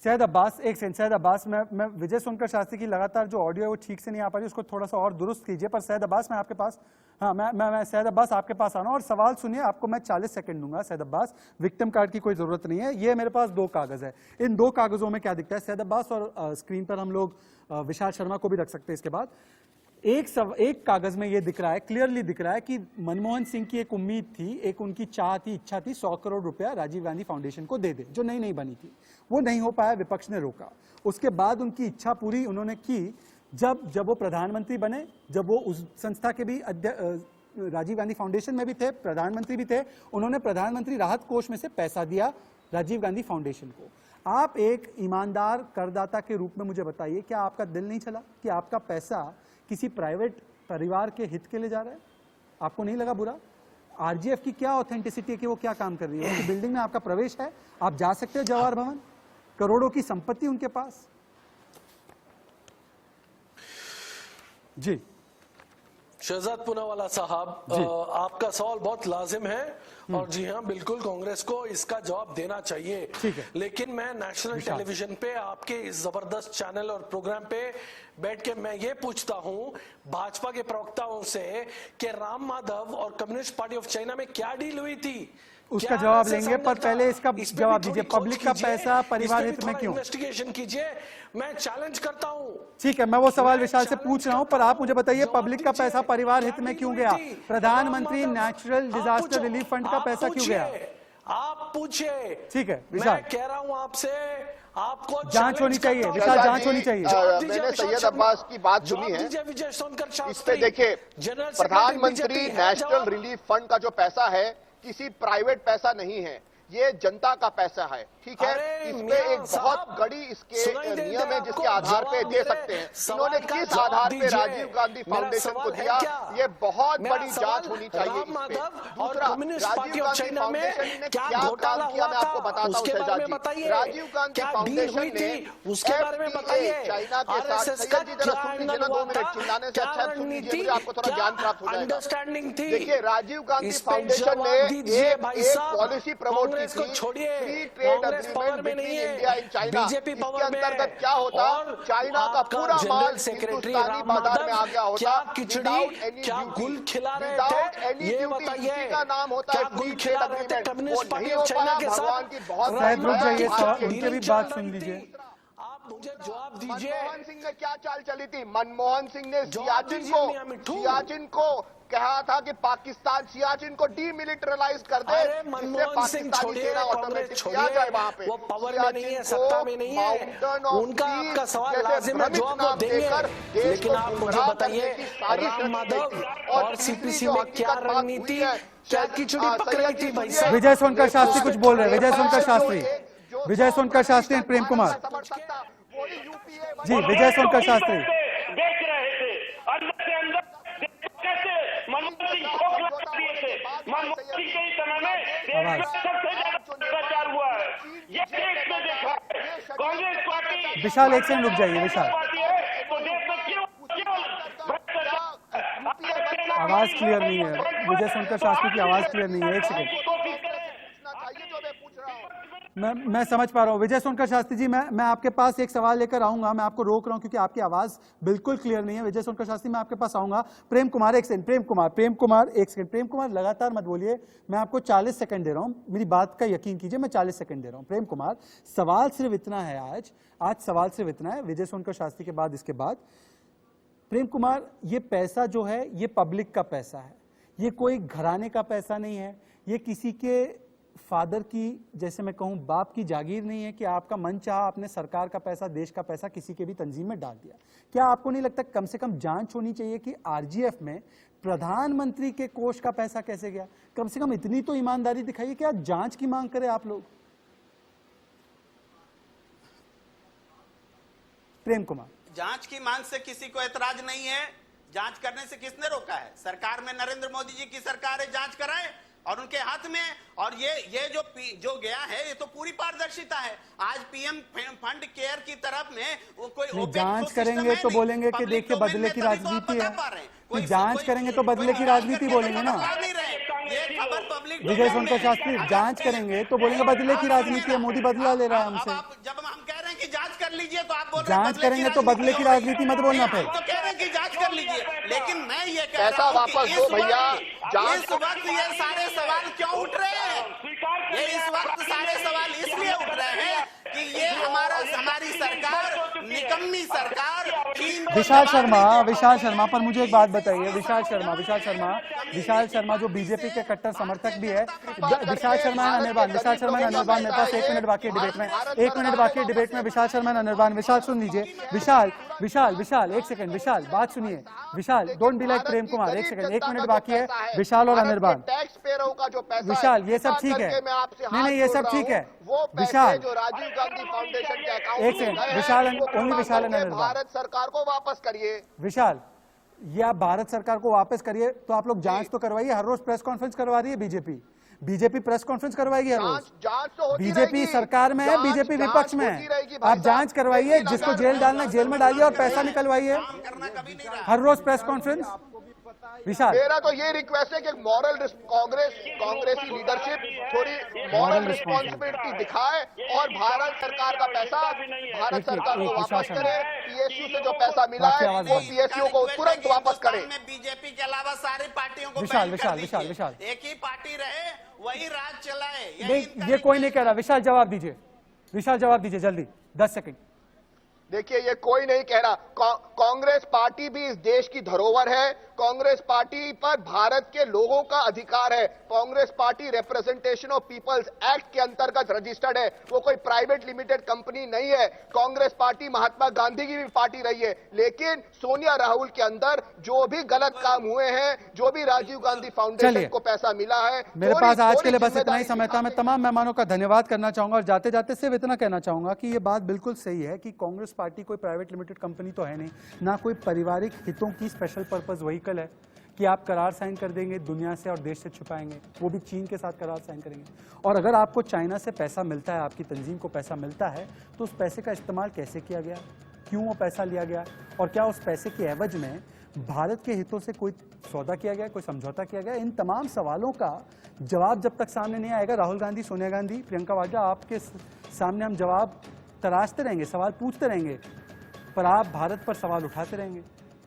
सैयद अब्बास एक सेकंड। सैयद अब्बास, मैं विजय सोनकर शास्त्री की लगातार जो ऑडियो है वो ठीक से नहीं आ पा रही, उसको थोड़ा सा और दुरुस्त कीजिए। पर सैयद अब्बास, मैं आपके पास, हाँ मैं सैयद अब्बास आपके पास आना और सवाल सुनिए। आपको मैं 40 सेकंड दूंगा सैयद अब्बास, विक्टिम कार्ड की कोई जरूरत नहीं है। ये मेरे पास 2 कागज है, इन 2 कागजों में क्या दिखता है सैयद अब्बास, और स्क्रीन पर हम लोग विशाल शर्मा को भी रख सकते हैं इसके बाद। एक कागज में ये दिख रहा है, क्लियरली दिख रहा है कि मनमोहन सिंह की एक उम्मीद थी, एक उनकी चाह थी, इच्छा थी 100 करोड़ रुपया राजीव गांधी फाउंडेशन को दे दे, जो नहीं बनी थी। वो नहीं हो पाया, विपक्ष ने रोका। उसके बाद उनकी इच्छा पूरी उन्होंने की जब वो प्रधानमंत्री बने, जब वो उस संस्था के भी राजीव गांधी फाउंडेशन में भी थे, प्रधानमंत्री भी थे, उन्होंने प्रधानमंत्री राहत कोष में से पैसा दिया राजीव गांधी फाउंडेशन को। आप एक ईमानदार करदाता के रूप में मुझे बताइए, क्या आपका दिल नहीं चला कि आपका पैसा किसी प्राइवेट परिवार के हित के लिए जा रहा है? आपको नहीं लगा बुरा? आरजीएफ की क्या ऑथेंटिसिटी है कि वो क्या काम कर रही है? उनकी बिल्डिंग में आपका प्रवेश है, आप जा सकते हो जवाहर भवन, करोड़ों की संपत्ति उनके पास। जी शहजाद पूनावाला साहब, आपका सवाल बहुत लाजिम है और जी हाँ, बिल्कुल कांग्रेस को इसका जवाब देना चाहिए। ठीक है। लेकिन मैं नेशनल टेलीविजन पे आपके इस जबरदस्त चैनल और प्रोग्राम पे बैठ के मैं ये पूछता हूँ भाजपा के प्रवक्ताओं से कि राम माधव और कम्युनिस्ट पार्टी ऑफ चाइना में क्या डील हुई थी, उसका जवाब लेंगे, पर पहले इसका जवाब दीजिए। पब्लिक का पैसा परिवार हित में क्यों? इन्वेस्टिगेशन कीजिए, मैं चैलेंज करता हूँ। ठीक है, मैं वो सवाल विशाल से पूछ रहा हूं, पर आप मुझे बताइए पब्लिक का पैसा परिवार हित में क्यों गया? प्रधानमंत्री नेचुरल डिजास्टर रिलीफ फंड का पैसा क्यों गया? आप पूछिए। ठीक है विशाल, मैं कह रहा हूं आपसे, आपको जांच होनी चाहिए विशाल, जांच होनी चाहिए। मैंने सैयद अब्बास की बात सुनी है, इस पे देखिए, प्रधानमंत्री नेशनल रिलीफ फंड का जो पैसा है किसी प्राइवेट पैसा नहीं है, ये जनता का पैसा है, ठीक है। इसमें एक बहुत बड़ी इसके नियम है जिसके आधार पे दे सकते हैं। इन्होंने किस आधार पे राजीव गांधी फाउंडेशन को दिया, ये बहुत बड़ी जांच होनी चाहिए इस पे। दूसरा, राजीव गांधी फाउंडेशन ने क्या काम किया मैं आपको बताता हूँ शहजाद जी। राजीव गांधी फाउंडेशन ने उसके बारे में बताइए, चाइना के साथ, सैयद जी जरा सुन लीजिए ना, 2 मिनट चिल्लाने से अच्छा सुन लीजिए, मुझे आपको थोड़ा ज्ञान प्राप्त हो जाएगा। देखिए, राजीव गांधी फाउंडेशन ने एक पॉलिसी प्रमोट इसको छोड़िए, free trade agreement between India and China. इसके अंतर्गत क्या होता, चाइना का पूरा माल हिंदुस्तानी बाजार में आ गया होता, खिचड़ी क्या गुल खिला रहे थे, ये बताइए। का नाम होता है फ्री ट्रेड एग्रीमेंट, वो नहीं हो पाया। भगवान की बहुत उनके भी बात सुन लीजिए। आप मुझे जवाब दीजिए। मनमोहन सिंह ने क्या चाल चली थी? मनमोहन सिंह ने सियाचिन को कहा था कि पाकिस्तान सियाचिन को डीमिलिटराइज कर दे, जिससे पाकिस्तानी सेना ऑटोमेटिक आ जाए वहां पे। वो पावर में नहीं है, सत्ता में नहीं है, उनका आपका सवाल लाजिम है, जवाब वो देंगे। लेकिन आप मुझे बताइए, राम माधव और सीपीसी में क्या रणनीति, क्या खिचड़ी पक रही थी भाई साहब? विजय सोनकर शास्त्री कुछ बोल रहे हैं, विजय सोनकर शास्त्री, विजय सोनकर शास्त्री एंड प्रेम कुमार जी। विजय सोनकर शास्त्री देख रहे थे अंदर से अंदर कैसे मनमोहन सिंह खोखला दिए थे। मनमोहन सिंह के समय में देश में सबसे ज्यादा भ्रष्टाचार हुआ है, ये देश में देखा है। कांग्रेस पार्टी, विशाल एक सेकंड रुक जाइए विशाल, तो देश में क्यों आवाज क्लियर नहीं है, विजय सोनकर शास्त्री की आवाज क्लियर नहीं है। एक सेकंड, मैं समझ पा रहा हूँ विजय सोनकर शास्त्री जी, मैं आपके पास एक सवाल लेकर आऊंगा, मैं आपको रोक रहा हूं क्योंकि आपकी आवाज बिल्कुल क्लियर नहीं है। विजय सोनकर शास्त्री मैं आपके पास आऊंगा। प्रेम कुमार एक सेकंड, प्रेम कुमार एक सेकंड, प्रेम कुमार लगातार मत बोलिए, मैं आपको 40 सेकंड दे रहा हूं, मेरी बात का यकीन कीजिए, मैं 40 सेकंड दे रहा हूं। प्रेम कुमार, सवाल सिर्फ इतना है, आज सवाल सिर्फ इतना है, विजय सोनकर शास्त्री के बाद, इसके बाद प्रेम कुमार, ये पैसा जो है ये पब्लिक का पैसा है, ये कोई घराने का पैसा नहीं है, ये किसी के फादर की, जैसे मैं कहूं बाप की जागीर नहीं है कि आपका मन चाहा आपने सरकार का पैसा, देश का पैसा किसी के भी तंजीम में डाल दिया। क्या आपको नहीं लगता कम से कम जांच होनी चाहिए कि आरजीएफ में प्रधानमंत्री के कोष का पैसा कैसे गया? कम से कम इतनी तो ईमानदारी दिखाइए कि आज जांच की मांग करें आप लोग। प्रेम कुमार, जांच की मांग से किसी को एतराज नहीं है, जांच करने से किसने रोका है? सरकार में नरेंद्र मोदी जी की सरकार है, जांच कराएं और उनके हाथ में। और ये जो गया है ये तो पूरी पारदर्शिता है। आज पीएम फंड केयर की तरफ में कोई जांच करेंगे तो बोलेंगे कि देखिए बदले की राजनीति है, कि जांच करेंगे तो बदले की राजनीति बोलेंगे ना। विजय सोनकर शास्त्री, जांच करेंगे तो बोलेंगे बदले की राजनीति है, मोदी बदला ले रहा है हमसे। जब हम कह रहे हैं कि जांच कर लीजिए तो आप बोल रहे हैं जांच करेंगे तो बदले की राजनीति मत बोलना फिर। तो कह रहे हैं कि जांच कर लीजिए, लेकिन मैं ये कह पैसा रहा हूं वापस दो भैया। इस वक्त ये सारे सवाल क्यों उठ रहे हैं? ये इस वक्त सारे सवाल इसलिए उठ रहे हैं कि ये हमारी सरकार निकम्मी सरकार चीन को विशाल जवाब शर्मा, नहीं दे विशाल पाई। शर्मा पर मुझे एक बात बताइए, विशाल शर्मा जो बीजेपी के कट्टर समर्थक भी है, विशाल शर्मा है अनिर्बान मेरे पास 1 मिनट बाकी है डिबेट में, 1 मिनट बाकी है डिबेट में, विशाल शर्मा अनिर्बान, विशाल सुन लीजिए, विशाल 1 सेकंड, विशाल बात सुनिए, Vishal don't be like Prem Kumar, 1 second, 1 minute बाकी है, विशाल और अनिर्बान, टैक्स पेयरों का जो पैसा विशाल ये सब ठीक है, नहीं ये सब ठीक है, विशाल जो राजीव गांधी फाउंडेशन के अकाउंट एक सेकंड, विशाल ओनली विशाल अनिर्बान, भारत सरकार को वापस करिए। विशाल ये आप भारत सरकार को वापस करिए तो आप लोग जांच तो करवाइए, हर रोज प्रेस कॉन्फ्रेंस करवा रही है बीजेपी प्रेस कॉन्फ्रेंस करवाएगी हर रोज, जांच तो होती बीजेपी रहेगी। सरकार में है, बीजेपी विपक्ष में होती रहेगी है, भाई आप जांच साहब। करवाइए, लेकिन जिसको अगर जेल डालना जेल में डालिए और पैसा निकलवाइए, हर रोज प्रेस कॉन्फ्रेंस। विशाल मेरा तो ये रिक्वेस्ट है कि मॉरल कांग्रेसी लीडरशिप थोड़ी मॉरल रिस्पॉन्सिबिलिटी दिखाए और भारत सरकार का पैसा भारत सरकार को वापस करे, पीएसयू से जो पैसा मिला है वो पीएसयू को तुरंत वापस करे। बीजेपी के अलावा सारी पार्टियों को विशाल, बैन कर विशाल, दीजिए। विशाल। एक ही पार्टी रहे, वही राज चलाए। नहीं ये कोई नहीं कह रहा, विशाल जवाब दीजिए जल्दी 10 सेकंड। देखिए ये कोई नहीं कह रहा, कांग्रेस पार्टी भी इस देश की धरोहर है, कांग्रेस पार्टी पर भारत के लोगों का अधिकार है, Congress party representation of people's act के अंतर्गत रजिस्टर्ड है, वो कोई प्राइवेट लिमिटेड कंपनी नहीं है। कांग्रेस पार्टी महात्मा गांधी की भी पार्टी रही है, लेकिन सोनिया राहुल के अंदर जो भी गलत काम हुए हैं, जो भी राजीव गांधी फाउंडेशन को पैसा मिला है, मेरे पास आज के लिए बस इतना ही समय था। मैं तमाम मेहमानों का धन्यवाद करना चाहूंगा और जाते जाते सिर्फ इतना कहना चाहूंगा कि ये बात बिल्कुल सही है कि कांग्रेस पार्टी कोई प्राइवेट लिमिटेड कंपनी तो है नहीं, ना कोई पारिवारिक हितों की स्पेशल पर्पस व्हीकल है कि आप करार साइन कर देंगे दुनिया से और देश से छुपाएंगे, वो भी चीन के साथ करार साइन करेंगे। और अगर आपको चाइना से पैसा मिलता है, आपकी तंजीम को पैसा मिलता है, तो उस पैसे का इस्तेमाल कैसे किया गया, क्यों वो पैसा लिया गया, और क्या उस पैसे के एवज में भारत के हितों से कोई सौदा किया गया, कोई समझौता किया गया। इन तमाम सवालों का जवाब जब तक सामने नहीं आएगा, राहुल गांधी, सोनिया गांधी, प्रियंका वाड्रा, आपके सामने हम जवाब तराशते रहेंगे, सवाल पूछते रहेंगे, पर आप भारत पर सवाल उठाते रहेंगे।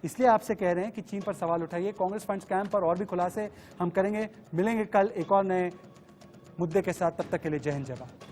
इसलिए आपसे कह रहे हैं कि चीन पर सवाल उठाइए। कांग्रेस फंड स्कैम पर और भी खुलासे हम करेंगे। मिलेंगे कल एक और नए मुद्दे के साथ, तब तक के लिए जय हिंद जय भारत।